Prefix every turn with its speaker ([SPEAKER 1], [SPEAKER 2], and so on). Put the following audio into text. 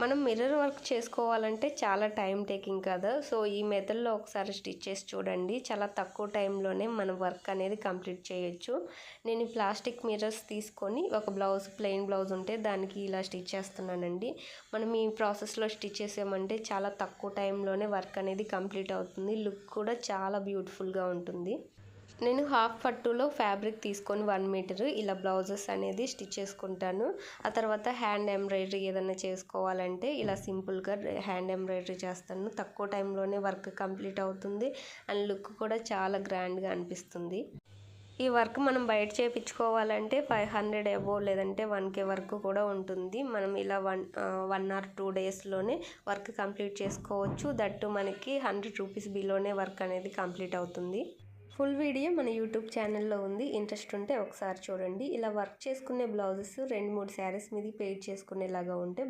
[SPEAKER 1] మనం mirror work చేసుకోవాలంటే చాలా టైం టేకింగ్ కదా. సో ఈ మెథడ్లో ఒకసారి స్టిచ్ చేసి చూడండి. చాలా తక్కువ టైంలోనే మన వర్క్ అనేది కంప్లీట్ చేయొచ్చు. నేను ఈ ప్లాస్టిక్ మిర్రర్స్ తీసుకొని ఒక ప్లెయిన్ బ్లౌజ్ ఉంటే దానికి ఇలా స్టిచ్ చేస్తున్నానండి. మనం ఈ ప్రాసెస్లో స్టిచ్ చేసామంటే చాలా తక్కువ టైంలోనే వర్క్ అనేది కంప్లీట్ అవుతుంది. లుక్ కూడా చాలా బ్యూటిఫుల్గా ఉంటుంది. నేను హాఫ్ పట్టులో ఫ్యాబ్రిక్ తీసుకొని 1 మీటర్ ఇలా బ్లౌజెస్ అనేది స్టిచ్ చేసుకుంటాను. ఆ తర్వాత హ్యాండ్ ఎంబ్రాయిడరీ ఏదైనా చేసుకోవాలంటే ఇలా సింపుల్గా హ్యాండ్ ఎంబ్రాయిడరీ చేస్తాను. తక్కువ టైంలోనే వర్క్ కంప్లీట్ అవుతుంది అండ్ లుక్ కూడా చాలా గ్రాండ్గా అనిపిస్తుంది. ఈ వర్క్ మనం బయట చేయించుకోవాలంటే 500 అబోవ్ లేదంటే 1K వరకు కూడా ఉంటుంది. మనం ఇలా 1 or 2 డేస్లోనే వర్క్ కంప్లీట్ చేసుకోవచ్చు. దట్టు మనకి 100 రూపీస్ బిలోనే వర్క్ అనేది కంప్లీట్ అవుతుంది. ఫుల్ వీడియో మన యూట్యూబ్ ఛానల్లో ఉంది. ఇంట్రెస్ట్ ఉంటే ఒకసారి చూడండి. ఇలా వర్క్ చేసుకునే బ్లౌజెస్ 2-3 శారీస్ మీద పెయిర్ చేసుకునేలాగా ఉంటే